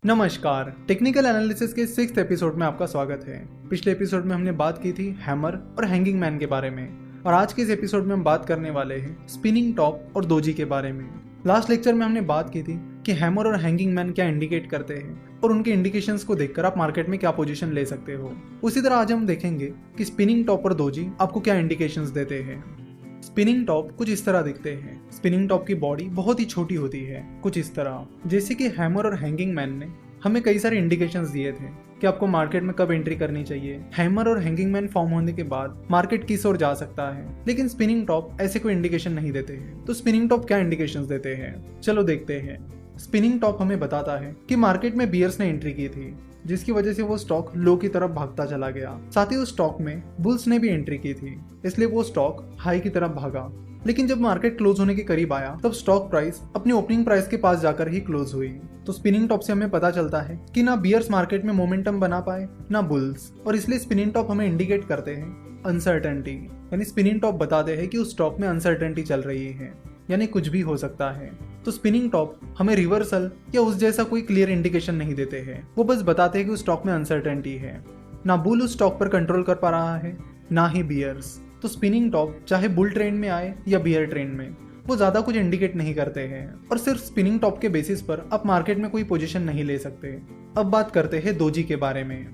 नमस्कार, technical analysis के 6th episode में आपका स्वागत है। पिछले एपिसोड में हमने बात की थी हैमर और हैंगिंग मैन के बारे में और आज के इस एपिसोड में हम बात करने वाले हैं स्पिनिंग टॉप और दोजी के बारे में। लास्ट लेक्चर में हमने बात की थी कि हैमर और हैंगिंग मैन क्या इंडिकेट करते हैं और उनके इंडिकेशंस को देखकर आप मार्केट में क्या पोजीशन ले सकते हो। उसी तरह आज हम देखेंगे कि स्पिनिंग टॉप और दोजी आपको क्या इंडिकेशंस देते हैं। स्पिनिंग टॉप कुछ इस तरह दिखते हैं। स्पिनिंग टॉप की बॉडी बहुत ही छोटी होती है, कुछ इस तरह। जैसे कि हैमर और हैंगिंग मैन ने हमें कई सारे इंडिकेशंस दिए थे कि आपको मार्केट में कब एंट्री करनी चाहिए। हैमर और हैंगिंग मैन फॉर्म होने के बाद मार्केट किस ओर जा सकता है, लेकिन स्पिनिंग टॉप ऐसे कोई इंडिकेशन नहीं देते हैं। तो स्पिनिंग टॉप क्या इंडिकेशंस देते हैं, चलो देखते हैं। स्पिनिंग टॉप हमें बताता है कि मार्केट में बियर्स ने एंट्री की थी, जिसकी वजह से वो स्टॉक लो की तरफ भागता चला गया। साथ ही उस स्टॉक में बुल्स ने भी एंट्री की थी, इसलिए वो स्टॉक हाई की तरफ भागा। लेकिन जब मार्केट क्लोज होने के करीब आया तब स्टॉक प्राइस अपनी ओपनिंग प्राइस के पास जाकर ही क्लोज हुई। तो स्पिनिंग टॉप से हमें पता चलता है कि ना बियर्स मार्केट में मोमेंटम बना पाए ना बुल्स, और इसलिए स्पिनिंग टॉप हमें इंडिकेट करते हैं अनसर्टेनिटी। यानी स्पिनिंग टॉप बताते हैं कि उस स्टॉक में अनसर्टेनिटी चल रही है, यानी कुछ भी हो सकता है। तो स्पिनिंग टॉप हमें रिवर्सल या उस जैसा कोई क्लियर इंडिकेशन नहीं देते हैं, वो बस बताते हैं कि उस स्टॉक में अनसर्टेनिटी है। ना बुल उस स्टॉक पर कंट्रोल कर पा रहा है, ना ही बियर्स। तो स्पिनिंग टॉप चाहे बुल ट्रेंड में आए या बियर ट्रेंड में, वो ज्यादा कुछ इंडिकेट नहीं करते हैं और सिर्फ स्पिनिंग टॉप के बेसिस पर आप मार्केट में कोई पोजीशन नहीं ले सकते। अब बात करते हैं दोजी के बारे में।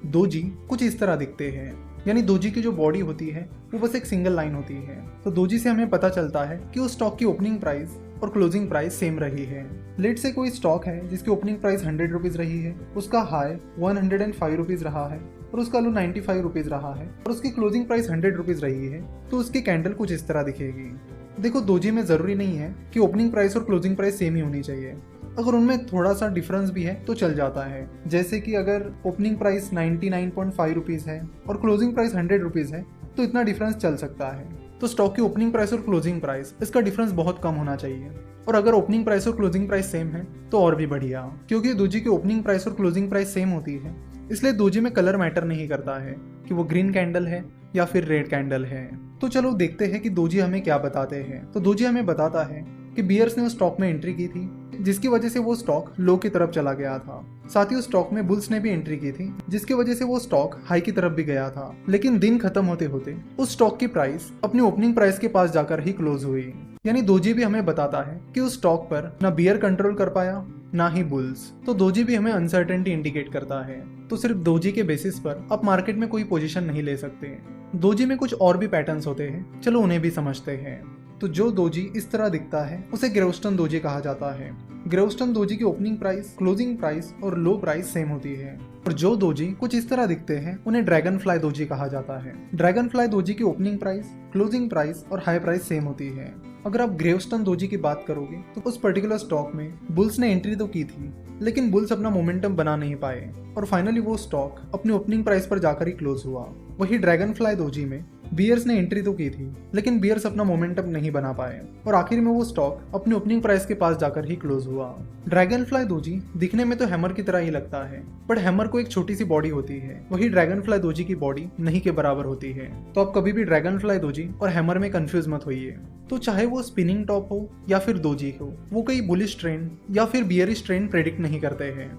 दोजी कुछ इस तरह दिखते हैं, यानी दोजी की जो बॉडी होती है वो बस एक सिंगल लाइन होती है। तो दोजी से हमें पता चलता है कि उस स्टॉक की ओपनिंग प्राइस और क्लोजिंग प्राइस सेम रही है। लेट से कोई स्टॉक है जिसकी ओपनिंग प्राइस 100 रुपीज रही है, उसका हाई 105 रुपीज रहा है और उसका लो 95 रुपीज रहा है और उसकी क्लोजिंग प्राइस 100 रुपीज रही है, तो उसकी कैंडल कुछ इस तरह दिखेगी। देखो, दोजी में जरूरी नहीं है कि ओपनिंग प्राइस और क्लोजिंग प्राइस सेम ही होनी चाहिए। अगर उनमें थोड़ा सा डिफरेंस भी है तो चल जाता है। जैसे कि अगर ओपनिंग प्राइस 99.5 रुपीज है और क्लोजिंग प्राइस 100 रुपीज है तो इतना डिफरेंस चल सकता है। तो स्टॉक की ओपनिंग प्राइस और क्लोजिंग प्राइस, इसका डिफरेंस बहुत कम होना चाहिए। और अगर ओपनिंग प्राइस और क्लोजिंग प्राइस सेम है तो और भी बढ़िया, क्योंकि दोजी की ओपनिंग प्राइस और क्लोजिंग प्राइस सेम होती है, इसलिए दोजी में कलर मैटर नहीं करता है कि वो ग्रीन कैंडल है या फिर रेड कैंडल है। तो चलो देखते हैं कि दोजी हमें क्या बताते हैं। तो दोजी हमें बताता है कि बियर्स ने उस स्टॉक में एंट्री की थी, जिसकी वजह से वो स्टॉक लो की तरफ चला गया था। साथ ही उस स्टॉक में बुल्स ने भी एंट्री की थी, जिसकी वजह से वो स्टॉक हाई की तरफ भी गया था। लेकिन दिन खत्म होते होते उस स्टॉक की प्राइस अपनी ओपनिंग प्राइस के पास जाकर ही क्लोज हुई। यानी दोजी भी हमें बताता है कि उस स्टॉक पर ना बियर कंट्रोल कर पाया ना ही बुल्स। तो दोजी भी हमें अनसर्टेनिटी इंडिकेट करता है। तो सिर्फ दोजी के बेसिस पर आप मार्केट में कोई पोजीशन नहीं ले सकते। दोजी में कुछ और भी पैटर्न्स होते हैं, चलो उन्हें भी समझते हैं। तो जो दोजी इस तरह दिखता है उसे ग्रेवस्टन दोजी कहा जाता है। ग्रेवस्टन दोजी की ओपनिंग प्राइस, क्लोजिंग प्राइस और लो प्राइस सेम होती है। और जो दोजी कुछ इस तरह दिखते हैं उन्हें ड्रैगन फ्लाई दोजी कहा जाता है। ड्रैगन फ्लाई दोजी की ओपनिंग प्राइस, क्लोजिंग प्राइस और हाई प्राइस सेम होती है। अगर आप ग्रेवस्टन दोजी की बात करोगे तो उस पर्टिकुलर स्टॉक में बुल्स ने एंट्री तो की थी, लेकिन बुल्स अपना मोमेंटम बना नहीं पाए और फाइनली वो स्टॉक अपनी ओपनिंग प्राइस पर जाकर ही क्लोज हुआ। वही ड्रैगन फ्लाई दोजी में बियर्स ने एंट्री तो की थी, लेकिन बियर्स अपना मोमेंटम नहीं बना पाए और आखिर में वो स्टॉक अपनी ओपनिंग प्राइस के पास जाकर ही क्लोज हुआ। ड्रैगन फ्लाई दोजी दिखने में तो हैमर की तरह ही लगता है, बट हैमर को एक छोटी सी बॉडी होती है, वही ड्रैगन फ्लाई दोजी की बॉडी नहीं के बराबर होती है। तो आप कभी भी ड्रैगन फ्लाई दोजी और हैमर में कंफ्यूज मत होइए। तो चाहे वो स्पिनिंग टॉप हो या फिर दोजी हो, वो कोई बुलिश ट्रेंड या फिर बियरिश ट्रेंड प्रेडिक्ट नहीं करते हैं।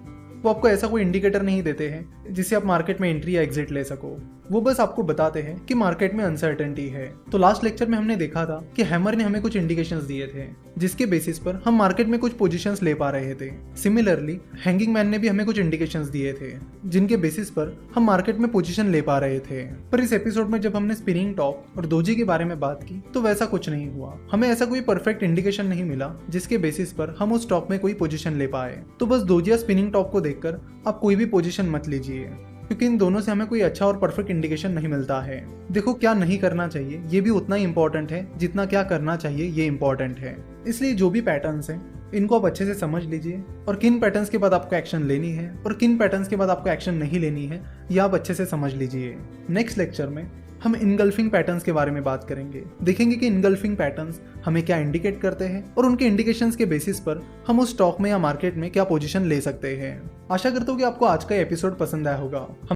वो आपको ऐसा कोई इंडिकेटर नहीं देते हैं जिससे आप मार्केट में एंट्री या एग्जिट ले सको। वो बस आपको बताते हैं कि मार्केट में अनसर्टेनिटी है। तो लास्ट लेक्चर में हमने देखा था कि हैमर ने हमें कुछ इंडिकेशंस दिए थे, जिसके बेसिस पर हम मार्केट में कुछ पोजीशंस ले पा रहे थे। सिमिलरली हैंगिंग मैन ने भी हमें कुछ इंडिकेशंस दिए थे, जिनके बेसिस पर हम मार्केट में पोजीशन ले पा रहे थे। पर इस एपिसोड में जब हमने स्पिनिंग टॉप और दोजी के बारे में बात की तो वैसा कुछ नहीं हुआ। हमें ऐसा कोई परफेक्ट इंडिकेशन नहीं मिला जिसके बेसिस पर हम उस स्टॉक में कोई पोजीशन ले पाए। तो बस दोजी या स्पिनिंग टॉप को देखकर आप कोई भी पोजीशन मत लीजिए, क्योंकि इन दोनों से हमें कोई अच्छा और परफेक्ट इंडिकेशन नहीं मिलता है। देखो, क्या नहीं करना चाहिए ये भी उतना ही इंपॉर्टेंट है जितना क्या करना चाहिए ये इंपॉर्टेंट है। इसलिए जो भी पैटर्न्स हैं इनको आप अच्छे से समझ लीजिए और किन पैटर्न्स के बाद आपको एक्शन लेनी है और किन पैटर्न्स के बाद आपको एक्शन नहीं लेनी है, ये आप अच्छे से समझ लीजिए। नेक्स्ट लेक्चर में हम इनगल्फिंग पैटर्न्स के बारे में बात करेंगे। देखेंगे कि इनगल्फिंग पैटर्न्स हमें क्या इंडिकेट करते हैं और उनके इंडिकेशंस के बेसिस पर हम उस स्टॉक में या मार्केट में क्या पोजीशन ले सकते हैं। आशा करता हूँ कि आपको आज का एपिसोड पसंद आया होगा।